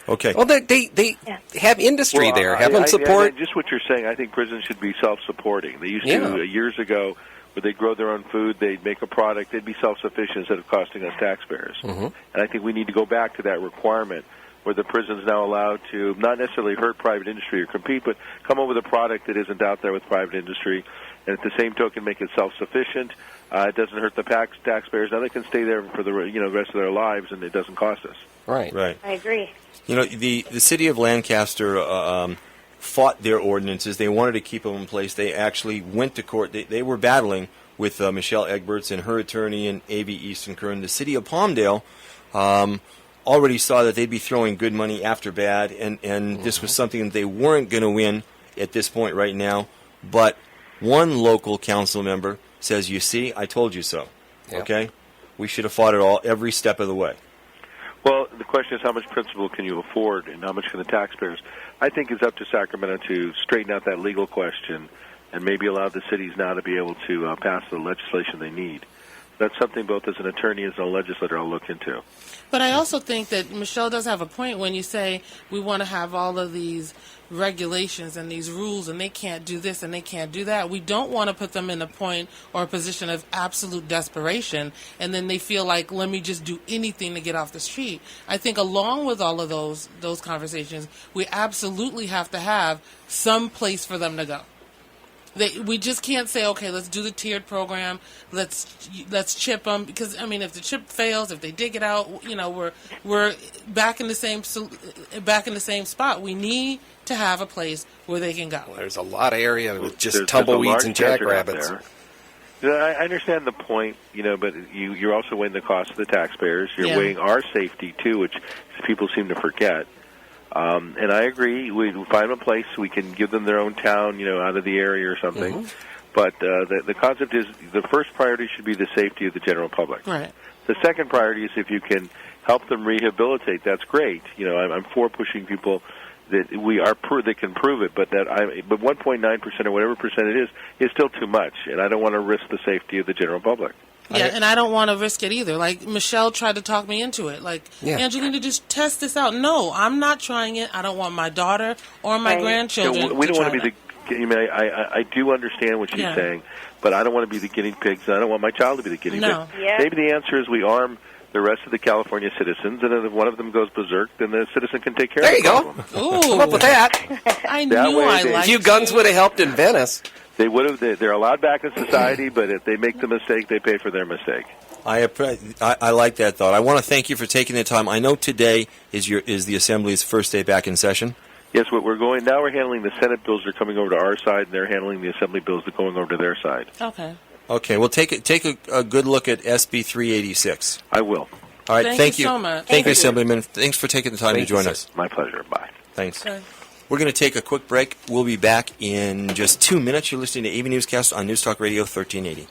S4: Okay.
S2: Well, they have industry there. Have them support.
S9: Just what you're saying, I think prisons should be self-supporting. They used to, years ago, where they'd grow their own food, they'd make a product, they'd be self-sufficient instead of costing us taxpayers. And I think we need to go back to that requirement where the prison's now allowed to not necessarily hurt private industry or compete, but come up with a product that isn't out there with private industry, and at the same token make it self-sufficient. It doesn't hurt the taxpayers. Now they can stay there for the rest of their lives, and it doesn't cost us.
S2: Right.
S6: I agree.
S4: You know, the city of Lancaster fought their ordinances. They wanted to keep them in place. They actually went to court. They were battling with Michelle Egberts and her attorney and AV Easton Kern. The city of Palmdale already saw that they'd be throwing good money after bad, and this was something that they weren't going to win at this point right now. But one local council member says, you see, I told you so.
S2: Yeah.
S4: Okay? We should have fought it all every step of the way.
S9: Well, the question is how much principal can you afford and how much can the taxpayers? I think it's up to Sacramento to straighten out that legal question and maybe allow the cities now to be able to pass the legislation they need. That's something both as an attorney and as a legislator I'll look into.
S3: But I also think that Michelle does have a point when you say we want to have all of these regulations and these rules and they can't do this and they can't do that. We don't want to put them in a point or a position of absolute desperation and then they feel like, let me just do anything to get off the street. I think along with all of those conversations, we absolutely have to have some place for them to go. We just can't say, okay, let's do the tiered program. Let's chip them because I mean, if the chip fails, if they dig it out, we're back in the same spot. We need to have a place where they can go.
S2: Well, there's a lot of area with just
S9: There's
S2: tumbleweeds
S9: a
S2: and
S9: large desert out
S2: jackrabbits.
S9: there. I understand the point, but you're also weighing the cost of the taxpayers. You're weighing our safety too, which people seem to forget. And I agree. We find a place we can give them their own town, out of the area or something. But the concept is the first priority should be the safety of the general public.
S3: Right.
S9: The second priority is if you can help them rehabilitate. That's great. I'm for pushing people that that can prove it, but 1.9% or whatever percent it is still too much, and I don't want to risk the safety of the general public.
S3: Yeah, and I don't want to risk it either. Like, Michelle tried to talk me into it. Like, Angelina, just test this out. No, I'm not trying it. I don't want my daughter or my grandchildren
S9: we don't want
S3: to
S9: be the... I do understand what she's saying, but I don't want to be the guinea pigs, and I don't want my child to be the guinea pig.
S6: Yeah.
S9: Maybe the answer is we arm the rest of the California citizens, and if one of them goes berserk, then the citizen can take care of the problem.
S2: There you go. Come up with that.
S3: I knew I liked
S2: a few guns would have helped in Venice.
S9: They would have. They're allowed back in society, but if they make the mistake, they pay for their mistake.
S4: I like that thought. I want to thank you for taking the time. I know today is the Assembly's first day back in session.
S9: Yes, we're handling the Senate bills that are coming over to our side, and they're handling the Assembly bills that are going over to their side.
S4: Okay. Well, take a good look at SB 386.
S9: I will.
S4: All right.
S3: Thank you so much.
S4: Thank you, Assemblyman. Thanks for taking the time to join us.
S9: My pleasure. Bye.
S4: Thanks. Okay. We're going to take a quick break. We'll be back in just 2 minutes. You're listening to AV Newscast on News Talk Radio 1380.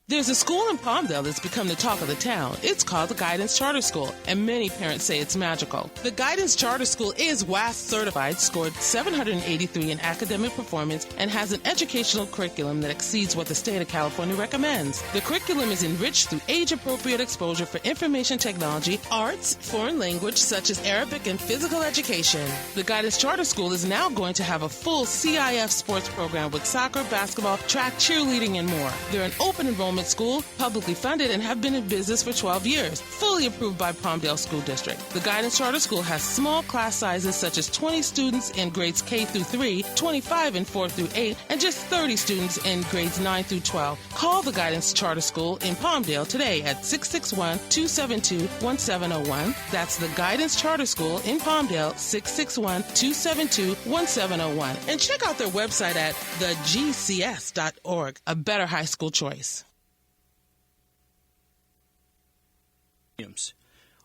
S3: There's a school in Palmdale that's become the talk of the town. It's called the Guidance Charter School, and many parents say it's magical. The Guidance Charter School is WASC certified, scored 783 in academic performance, and has an educational curriculum that exceeds what the state of California recommends. The curriculum is enriched through age-appropriate exposure for information technology, arts, foreign language such as Arabic, and physical education. The Guidance Charter School is now going to have a full CIF sports program with soccer, basketball, track, cheerleading, and more. They're an open enrollment school, publicly funded, and have been in business for 12 years, fully approved by Palmdale School District. The Guidance Charter School has small class sizes such as 20 students in grades K through 3, 25 in 4 through 8, and just 30 students in grades 9 through 12. Call the Guidance Charter School in Palmdale today at 661-272-1701. That's the Guidance Charter School in Palmdale, 661-272-1701. And check out their website at thegcs.org. A better high school choice.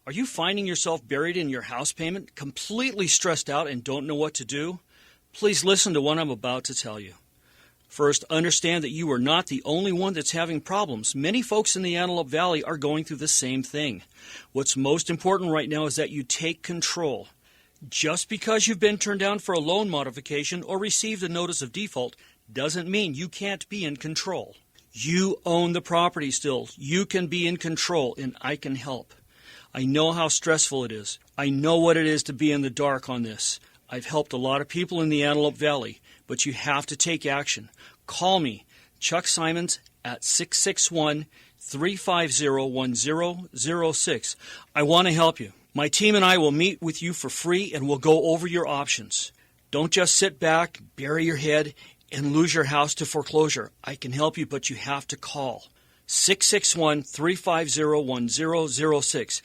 S11: Are you finding yourself buried in your house payment, completely stressed out and don't know what to do? Please listen to what I'm about to tell you. First, understand that you are not the only one that's having problems. Many folks in the Antelope Valley are going through the same thing. What's most important right now is that you take control. Just because you've been turned down for a loan modification or received a notice of default doesn't mean you can't be in control. You own the property still. You can be in control, and I can help. I know how stressful it is. I know what it is to be in the dark on this. I've helped a lot of people in the Antelope Valley, but you have to take action. Call me, Chuck Simons, at 661-350-1006. I want to help you. My team and I will meet with you for free, and we'll go over your options. Don't just sit back, bury your head, and lose your house to foreclosure. I can help you, but you have to call. 661-350-1006.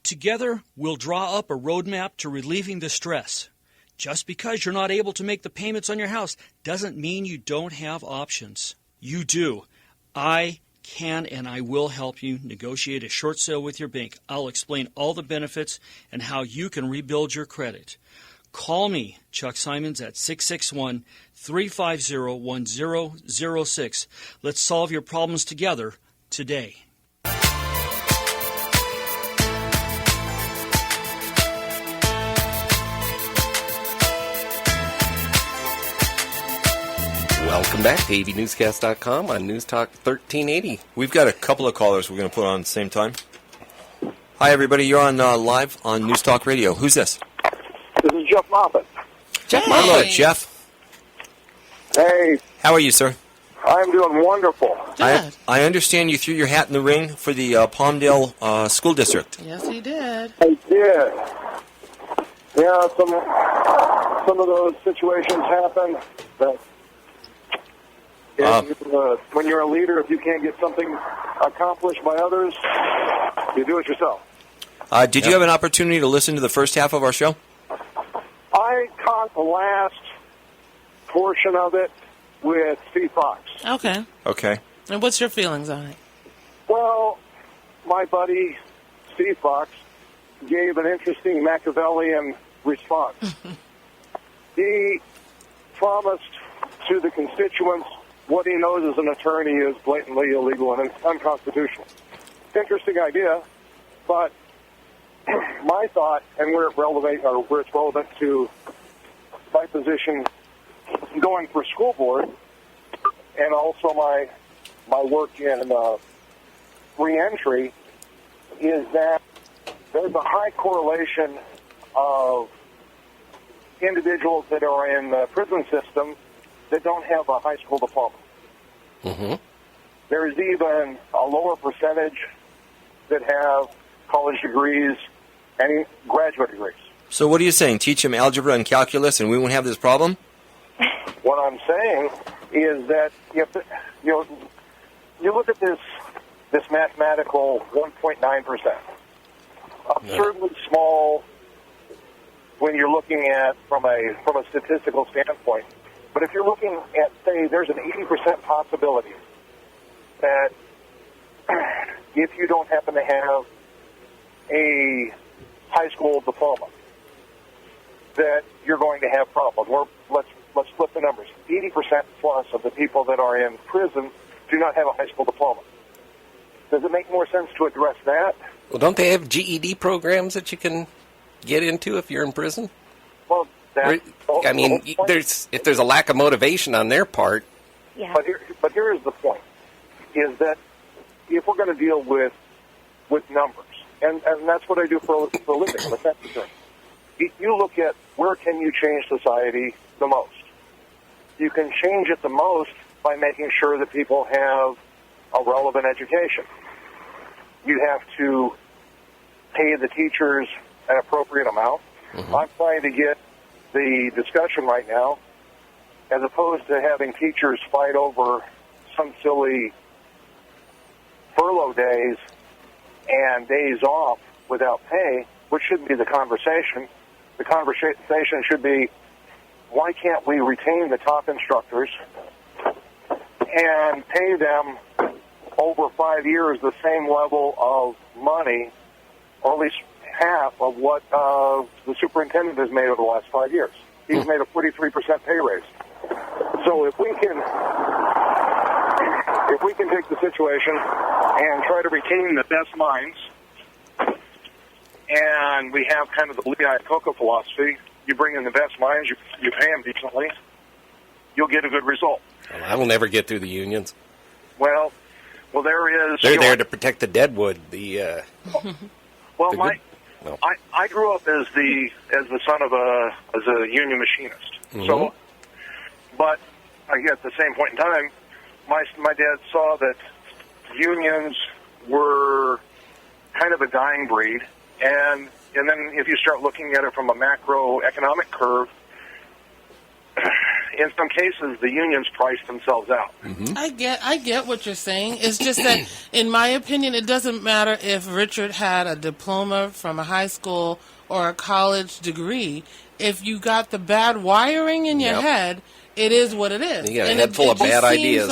S11: Together, we'll draw up a roadmap to relieving the stress. Just because you're not able to make the payments on your house doesn't mean you don't have options. You do. I can and I will help you negotiate a short sale with your bank. I'll explain all the benefits and how you can rebuild your credit. Call me, Chuck Simons, at 661-350-1006. Let's solve your problems together today.
S2: Welcome back to AVNewsCast.com on News Talk 1380.
S4: We've got a couple of callers we're going to put on at the same time. Hi, everybody. You're on live on News Talk Radio. Who's this?
S12: This is Jeff Moffatt.
S2: Jeff
S4: Moffatt. Hello, Jeff.
S12: Hey.
S4: How are you, sir?
S12: I'm doing wonderful.
S4: I understand you threw your hat in the ring for the Palmdale School District.
S3: Yes, he did.
S12: I did. Yeah, some of those situations happen that when you're a leader, if you can't get something accomplished by others, you do it yourself.
S4: Did you have an opportunity to listen to the first half of our show?
S12: I caught the last portion of it with Steve Fox.
S3: Okay. And what's your feelings on it?
S12: Well, my buddy Steve Fox gave an interesting Machiavellian response. He promised to the constituents what he knows as an attorney is blatantly illegal and unconstitutional. Interesting idea, but my thought, and where it's relevant to my position going for school board, and also my work in reentry, is that there's a high correlation of individuals that are in the prison system that don't have a high school diploma.
S2: Mm-hmm.
S12: There's even a lower percentage that have college degrees and graduate degrees.
S4: So what are you saying? Teach them algebra and calculus and we won't have this problem?
S12: What I'm saying is that you look at this mathematical 1.9%. Absurdly small when you're looking at from a statistical standpoint. But if you're looking at, say, there's an 80% possibility that if you don't happen to have a high school diploma, that you're going to have problems. Or let's flip the numbers. 80% plus of the people that are in prison do not have a high school diploma. Does it make more sense to address that?
S2: Well, don't they have GED programs that you can get into if you're in prison?
S12: Well,
S2: if there's a lack of motivation on their part.
S6: Yeah.
S12: But here is the point: is that if we're going to deal with numbers, and that's what I do for a living, but that's the thing. You look at where can you change society the most. You can change it the most by making sure that people have a relevant education. You have to pay the teachers an appropriate amount. Mm-hmm. I'm trying to get the discussion right now, as opposed to having teachers fight over some silly furlough days and days off without pay, which shouldn't be the conversation. The conversation should be, why can't we retain the top instructors and pay them over 5 years the same level of money, or at least half of what the superintendent has made over the last 5 years. He's made a 43% pay raise. So if we can take the situation and try to retain the best minds, and we have kind of the blue-eyed Iacocca philosophy, you bring in the best minds, you pay them decently, you'll get a good result.
S2: Well, I will never get through the unions.
S12: Well, there is...
S2: They're there to protect the deadwood.
S12: I grew up as the son of a union machinist. Mm-hmm. So, but at the same point in time, my dad saw that unions were kind of a dying breed, and then if you start looking at it from a macroeconomic curve, in some cases, the unions price themselves out.
S3: Mm-hmm. I get what you're saying. It's just that, in my opinion, it doesn't matter if Richard had a diploma from a high school or a college degree. If you got the bad wiring in your head, it is what it is.
S2: You got a head full of bad ideas.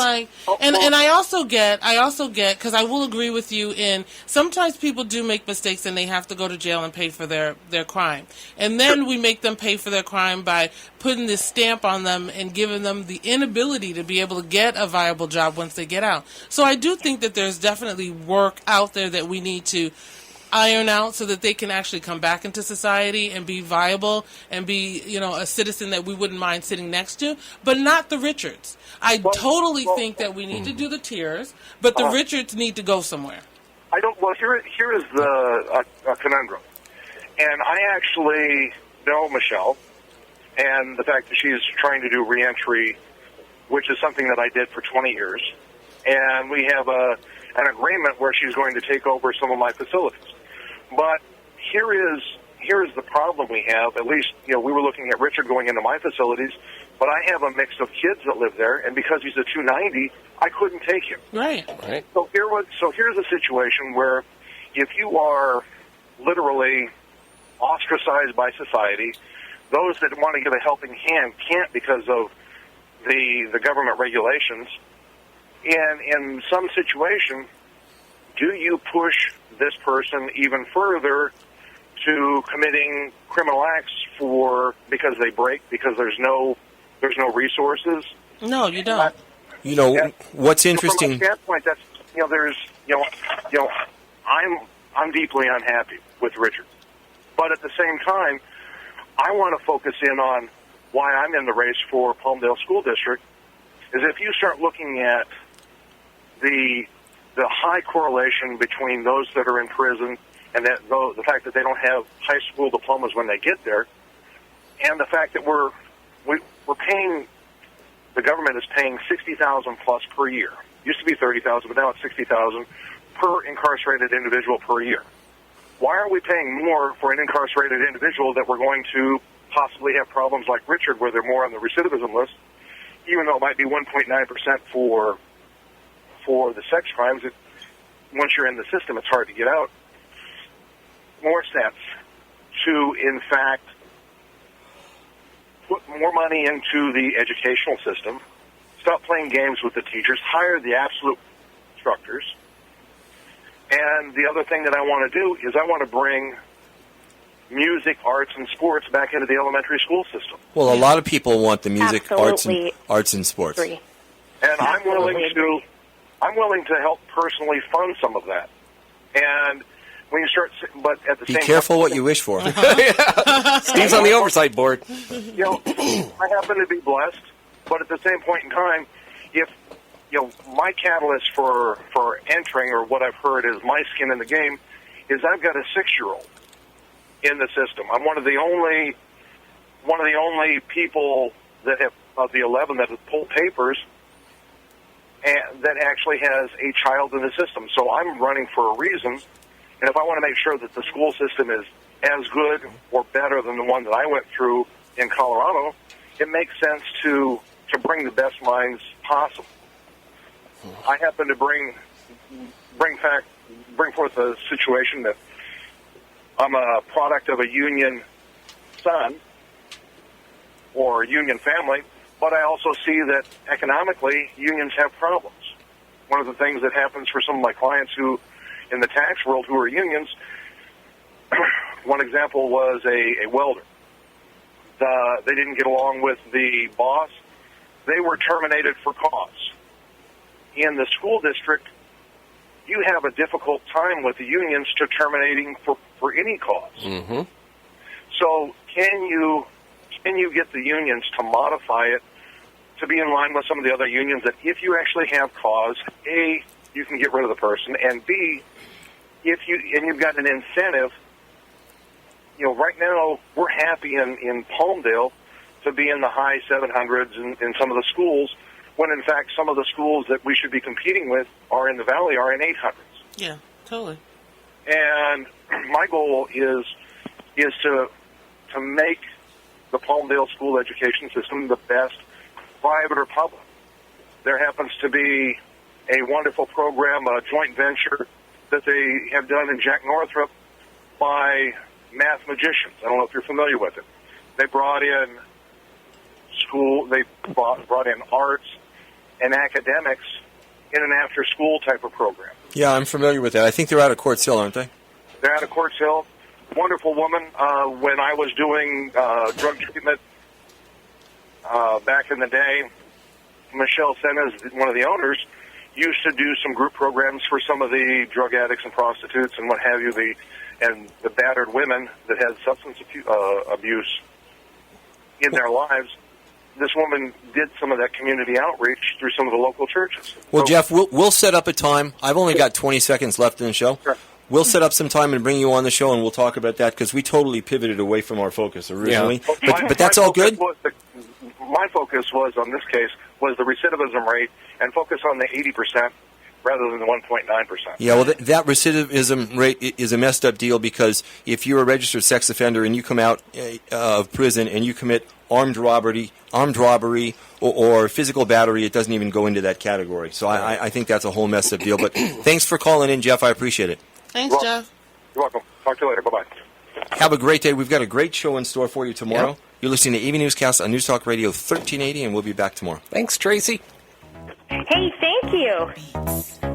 S3: And I also get, because I will agree with you in, sometimes people do make mistakes and they have to go to jail and pay for their crime. And then we make them pay for their crime by putting this stamp on them and giving them the inability to be able to get a viable job once they get out. So I do think that there's definitely work out there that we need to iron out so that they can actually come back into society and be viable and be, a citizen that we wouldn't mind sitting next to, but not the Richards. I totally think that we need to do the tiers, but the Richards need to go somewhere.
S12: Here is the conundrum. And I actually know Michelle, and the fact that she's trying to do reentry, which is something that I did for 20 years, and we have an agreement where she's going to take over some of my facilities. But here is the problem we have. At least, we were looking at Richard going into my facilities, but I have a mix of kids that live there, and because he's a 290, I couldn't take him.
S3: Right.
S12: So here's a situation where if you are literally ostracized by society, those that want to give a helping hand can't because of the government regulations. And in some situation, do you push this person even further to committing criminal acts because they break, because there's no resources.
S3: No, you don't.
S4: What's interesting?
S12: From my standpoint, that's I'm deeply unhappy with Richard, but at the same time, I want to focus in on why I'm in the race for Palmdale School District. Is if you start looking at the high correlation between those that are in prison and the fact that they don't have high school diplomas when they get there, and the fact that we're paying, the government is paying $60,000 plus per year. Used to be $30,000, but now it's $60,000 per incarcerated individual per year. Why are we paying more for an incarcerated individual that we're going to possibly have problems like Richard, where they're more on the recidivism list, even though it might be 1.9% for the sex crimes? Once you're in the system, it's hard to get out. More sense to, in fact, put more money into the educational system, stop playing games with the teachers, hire the absolute instructors. And the other thing that I want to do is I want to bring music, arts, and sports back into the elementary school system.
S4: Well, a lot of people want the music, arts, and sports.
S12: And I'm willing to help personally fund some of that. And when you start, but at the same time,
S4: be careful what you wish for.
S2: Steve's on the oversight board.
S12: I happen to be blessed, but at the same point in time, if my catalyst for entering, or what I've heard is my skin in the game, is I've got a 6-year-old in the system. I'm one of the only people that have, of the 11 that have pulled papers, and that actually has a child in the system. So I'm running for a reason, and if I want to make sure that the school system is as good or better than the one that I went through in Colorado, it makes sense to bring the best minds possible. I happen to bring forth a situation that I'm a product of a union son or a union family, but I also see that economically unions have problems. One of the things that happens for some of my clients who, in the tax world, who are unions, one example was a welder. They didn't get along with the boss. They were terminated for cause. In the school district, you have a difficult time with the unions to terminating for any cause.
S2: Mm-hmm.
S12: So can you get the unions to modify it to be in line with some of the other unions, that if you actually have cause, A, you can get rid of the person, and B, you've got an incentive. Right now we're happy in Palmdale to be in the high 700s in some of the schools, when in fact some of the schools that we should be competing with are in the valley are in 800s.
S3: Yeah, totally.
S12: And my goal is to make the Palmdale school education system the best, private or public. There happens to be a wonderful program, a joint venture that they have done in Jack Northrop by math magicians. I don't know if you're familiar with it. They brought in brought in arts and academics in an after-school type of program.
S4: Yeah, I'm familiar with that. I think they're out of Quartz Hill, aren't they?
S12: They're out of Quartz Hill. Wonderful woman. When I was doing drug treatment back in the day, Michelle Senas, one of the owners, used to do some group programs for some of the drug addicts and prostitutes and what have you, and the battered women that had substance abuse in their lives. This woman did some of that community outreach through some of the local churches.
S4: Well, Jeff, we'll set up a time. I've only got 20 seconds left in the show.
S12: Sure.
S4: We'll set up some time and bring you on the show, and we'll talk about that, because we totally pivoted away from our focus originally. Yeah. But that's all good?
S12: My focus was, on this case, was the recidivism rate, and focus on the 80% rather than the 1.9%.
S4: Yeah, well, that recidivism rate is a messed up deal, because if you're a registered sex offender and you come out of prison and you commit armed robbery, or physical battery, it doesn't even go into that category. So I think that's a whole messed up deal. But thanks for calling in, Jeff. I appreciate it.
S3: Thanks, Jeff.
S12: You're welcome. Talk to you later. Bye-bye.
S4: Have a great day. We've got a great show in store for you tomorrow. Yep. You're listening to AVNewsCast on News Talk Radio 1380, and we'll be back tomorrow.
S2: Thanks, Tracy.
S6: Hey, thank you.